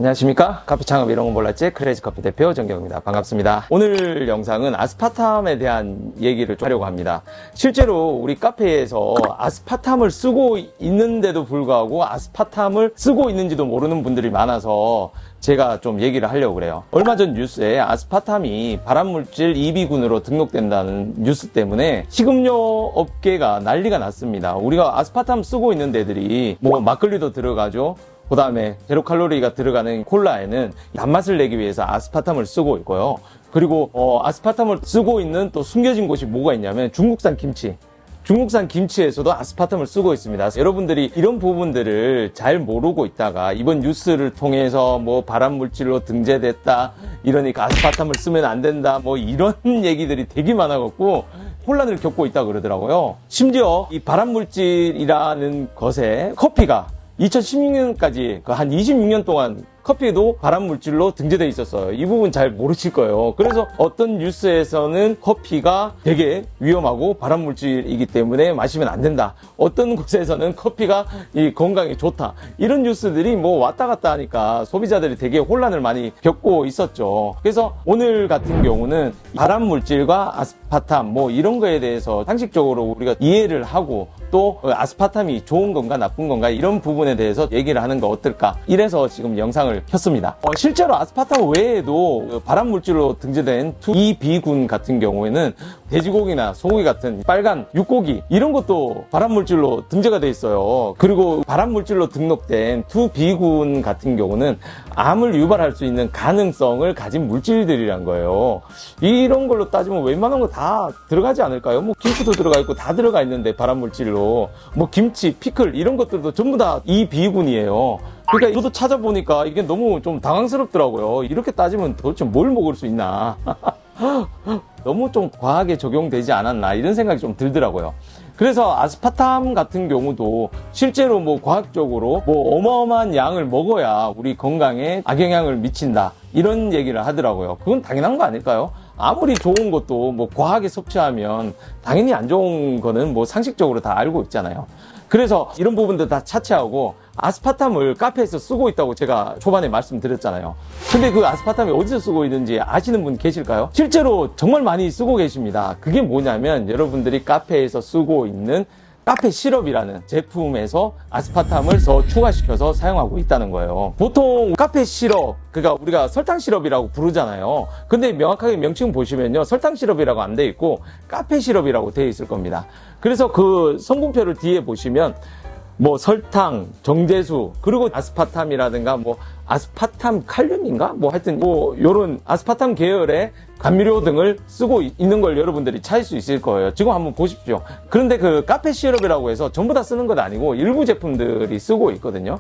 안녕하십니까? 커피 창업 이런 거 몰랐지? 크레이지 커피 대표 정경입니다. 반갑습니다. 오늘 영상은 아스파탐에 대한 얘기를 좀 하려고 합니다. 실제로 우리 카페에서 아스파탐을 쓰고 있는데도 불구하고 아스파탐을 쓰고 있는지도 모르는 분들이 많아서 제가 좀 얘기를 하려고 그래요. 얼마 전 뉴스에 아스파탐이 발암물질 2비군으로 등록된다는 뉴스 때문에 식음료 업계가 난리가 났습니다. 우리가 아스파탐 쓰고 있는 데들이 뭐 막걸리도 들어가죠. 그 다음에 제로 칼로리가 들어가는 콜라에는 단맛을 내기 위해서 아스파탐을 쓰고 있고요. 그리고 아스파탐을 쓰고 있는 또 숨겨진 곳이 뭐가 있냐면 중국산 김치. 중국산 김치에서도 아스파탐을 쓰고 있습니다. 여러분들이 이런 부분들을 잘 모르고 있다가 이번 뉴스를 통해서 뭐 발암물질로 등재됐다, 이러니까 아스파탐을 쓰면 안 된다, 뭐 이런 얘기들이 되게 많아갖고 혼란을 겪고 있다 그러더라고요. 심지어 이 발암물질이라는 것에 커피가 2016년까지 한 26년 동안 커피에도 발암물질로 등재되어 있었어요. 이 부분 잘 모르실 거예요. 그래서 어떤 뉴스에서는 커피가 되게 위험하고 발암물질이기 때문에 마시면 안 된다. 어떤 곳에서는 커피가 이 건강에 좋다. 이런 뉴스들이 뭐 왔다 갔다 하니까 소비자들이 되게 혼란을 많이 겪고 있었죠. 그래서 오늘 같은 경우는 발암물질과 아스파탐 뭐 이런 거에 대해서 상식적으로 우리가 이해를 하고 또 아스파탐이 좋은 건가 나쁜 건가 이런 부분에 대해서 얘기를 하는 거 어떨까. 이래서 지금 영상을 켰습니다. 실제로 아스파탐 외에도 발암물질로 등재된 2비군 같은 경우에는 돼지고기나 소고기 같은 빨간 육고기 이런 것도 발암물질로 등재가 돼 있어요. 그리고 발암물질로 등록된 2비군 같은 경우는 암을 유발할 수 있는 가능성을 가진 물질들이란 거예요. 이런 걸로 따지면 웬만한 거 다 들어가지 않을까요? 뭐 김치도 들어가 있고 다 들어가 있는데 발암물질로 뭐 김치, 피클 이런 것들도 전부 다 2비군이에요. 그러니까 저도 찾아보니까 이게 너무 좀 당황스럽더라고요. 이렇게 따지면 도대체 뭘 먹을 수 있나. 너무 좀 과하게 적용되지 않았나 이런 생각이 좀 들더라고요. 그래서 아스파탐 같은 경우도 실제로 뭐 과학적으로 뭐 어마어마한 양을 먹어야 우리 건강에 악영향을 미친다 이런 얘기를 하더라고요. 그건 당연한 거 아닐까요? 아무리 좋은 것도 뭐 과하게 섭취하면 당연히 안 좋은 거는 뭐 상식적으로 다 알고 있잖아요. 그래서 이런 부분들 다 차치하고 아스파탐을 카페에서 쓰고 있다고 제가 초반에 말씀드렸잖아요. 근데 그 아스파탐이 어디서 쓰고 있는지 아시는 분 계실까요? 실제로 정말 많이 쓰고 계십니다. 그게 뭐냐면 여러분들이 카페에서 쓰고 있는 카페 시럽이라는 제품에서 아스파탐을 더 추가시켜서 사용하고 있다는 거예요. 보통 카페 시럽, 그러니까 우리가 설탕 시럽이라고 부르잖아요. 근데 명확하게 명칭 보시면요, 설탕 시럽이라고 안 돼 있고 카페 시럽이라고 되어 있을 겁니다. 그래서 그 성분표를 뒤에 보시면 뭐 설탕, 정제수, 그리고 아스파탐이라든가 뭐 아스파탐 칼륨인가? 뭐 하여튼 뭐 요런 아스파탐 계열의 감미료 등을 쓰고 있는 걸 여러분들이 찾을 수 있을 거예요. 지금 한번 보십시오. 그런데 그 카페 시럽이라고 해서 전부 다 쓰는 건 아니고 일부 제품들이 쓰고 있거든요.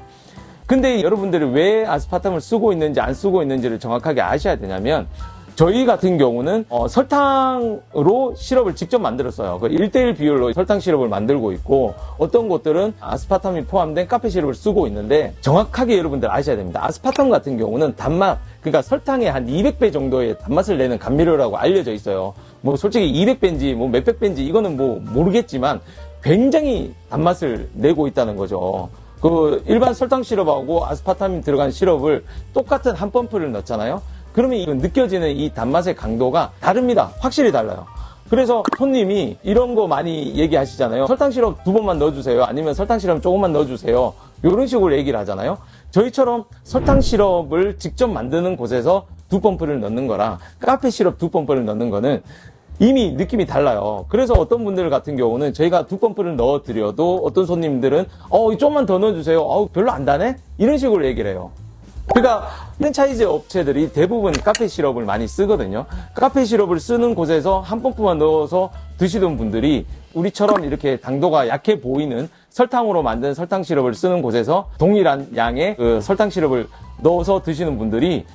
근데 여러분들이 왜 아스파탐을 쓰고 있는지 안 쓰고 있는지를 정확하게 아셔야 되냐면 저희 같은 경우는 설탕으로 시럽을 직접 만들었어요. 그 1:1 비율로 설탕 시럽을 만들고 있고 어떤 곳들은 아스파탐이 포함된 카페 시럽을 쓰고 있는데 정확하게 여러분들 아셔야 됩니다. 아스파탐 같은 경우는 단맛, 그러니까 설탕의 한 200배 정도의 단맛을 내는 감미료라고 알려져 있어요. 뭐 솔직히 200배인지 뭐 몇백 배인지 이거는 뭐 모르겠지만 굉장히 단맛을 내고 있다는 거죠. 그 일반 설탕 시럽하고 아스파탐이 들어간 시럽을 똑같은 한 펌프를 넣잖아요. 그러면 느껴지는 이 단맛의 강도가 다릅니다. 확실히 달라요. 그래서 손님이 이런 거 많이 얘기하시잖아요. 설탕 시럽 2번만 넣어주세요. 아니면 설탕 시럽 조금만 넣어주세요. 이런 식으로 얘기를 하잖아요. 저희처럼 설탕 시럽을 직접 만드는 곳에서 2펌프를 넣는 거랑 카페 시럽 2펌프를 넣는 거는 이미 느낌이 달라요. 그래서 어떤 분들 같은 경우는 저희가 2펌프를 넣어드려도 어떤 손님들은 좀만 더 넣어주세요. 별로 안 다네? 이런 식으로 얘기를 해요. 그러니까 프랜차이즈 업체들이 대부분 카페 시럽을 많이 쓰거든요. 카페 시럽을 쓰는 곳에서 한 펌프만 넣어서 드시던 분들이 우리처럼 이렇게 당도가 약해 보이는 설탕으로 만든 설탕 시럽을 쓰는 곳에서 동일한 양의 그 설탕 시럽을 넣어서 드시는 분들이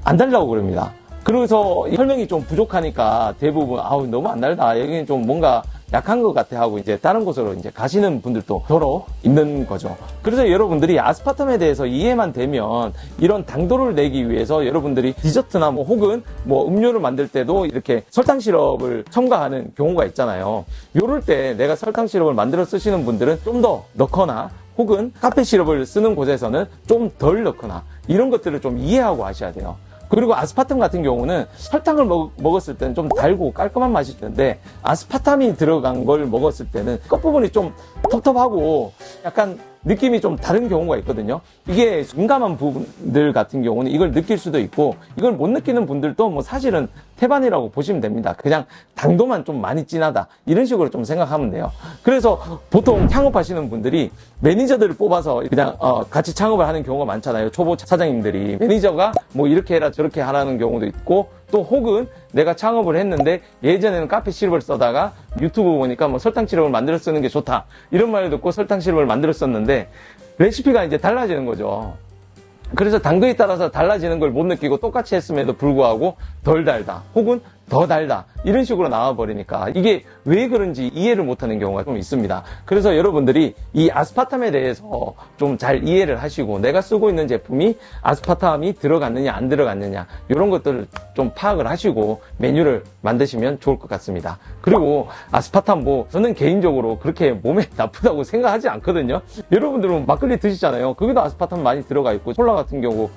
안 달라고 그럽니다. 그래서 설명이 좀 부족하니까 대부분 너무 안 달다, 여기는 좀 뭔가 약한 것 같아 하고 이제 다른 곳으로 이제 가시는 분들도 더러 있는 거죠. 그래서 여러분들이 아스파탐에 대해서 이해만 되면 이런 당도를 내기 위해서 여러분들이 디저트나 뭐 혹은 뭐 음료를 만들 때도 이렇게 설탕 시럽을 첨가하는 경우가 있잖아요. 요럴 때 내가 설탕 시럽을 만들어 쓰시는 분들은 좀 더 넣거나 혹은 카페 시럽을 쓰는 곳에서는 좀 덜 넣거나 이런 것들을 좀 이해하고 하셔야 돼요. 그리고 아스파탐 같은 경우는 설탕을 먹었을 때는 좀 달고 깔끔한 맛이 드는데 아스파탐이 들어간 걸 먹었을 때는 끝부분이 좀 텁텁하고 약간 느낌이 좀 다른 경우가 있거든요. 이게 민감한 분들 같은 경우는 이걸 느낄 수도 있고 이걸 못 느끼는 분들도 뭐 사실은 태반이라고 보시면 됩니다. 그냥 당도만 좀 많이 진하다 이런 식으로 좀 생각하면 돼요. 그래서 보통 창업하시는 분들이 매니저들을 뽑아서 그냥 같이 창업을 하는 경우가 많잖아요. 초보 사장님들이 매니저가 뭐 이렇게 해라 저렇게 하라는 경우도 있고 또 혹은 내가 창업을 했는데 예전에는 카페 시럽을 써다가 유튜브 보니까 뭐 설탕 시럽을 만들어 쓰는 게 좋다 이런 말을 듣고 설탕 시럽을 만들어 썼는데 레시피가 이제 달라지는 거죠. 그래서 당도에 따라서 달라지는 걸 못 느끼고 똑같이 했음에도 불구하고 덜 달다 혹은 더 달다 이런 식으로 나와버리니까 이게 왜 그런지 이해를 못하는 경우가 좀 있습니다. 그래서 여러분들이 이 아스파탐에 대해서 좀 잘 이해를 하시고 내가 쓰고 있는 제품이 아스파탐이 들어갔느냐 안 들어갔느냐 이런 것들을 좀 파악을 하시고 메뉴를 만드시면 좋을 것 같습니다. 그리고 아스파탐 뭐 저는 개인적으로 그렇게 몸에 나쁘다고 생각하지 않거든요. 여러분들은 막걸리 드시잖아요. 거기도 아스파탐 많이 들어가 있고 콜라 같은 경우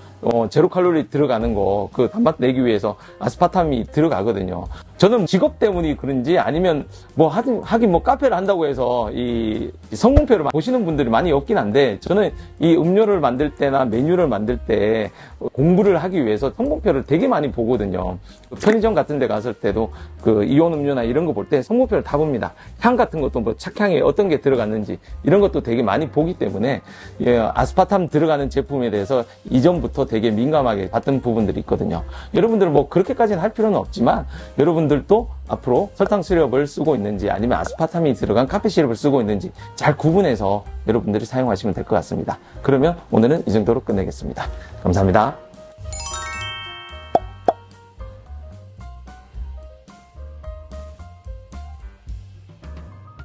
제로 칼로리 들어가는 거 그 단맛 내기 위해서 아스파탐이 들어가거든요. 저는 직업 때문이 그런지 아니면 뭐 하긴 뭐 카페를 한다고 해서 이 성공표를 보시는 분들이 많이 없긴 한데 저는 이 음료를 만들 때나 메뉴를 만들 때 공부를 하기 위해서 성공표를 되게 많이 보거든요. 편의점 같은 데 갔을 때도 그 이온 음료나 이런 거 볼 때 성공표를 다 봅니다. 향 같은 것도 뭐 착향에 어떤 게 들어갔는지 이런 것도 되게 많이 보기 때문에 아스파탐 들어가는 제품에 대해서 이전부터 되게 민감하게 봤던 부분들이 있거든요. 여러분들 뭐 그렇게까지는 할 필요는 없지만 여러분들도 앞으로 설탕 시럽을 쓰고 있는지 아니면 아스파탐이 들어간 카페 시럽을 쓰고 있는지 잘 구분해서 여러분들이 사용하시면 될 것 같습니다. 그러면 오늘은 이 정도로 끝내겠습니다. 감사합니다.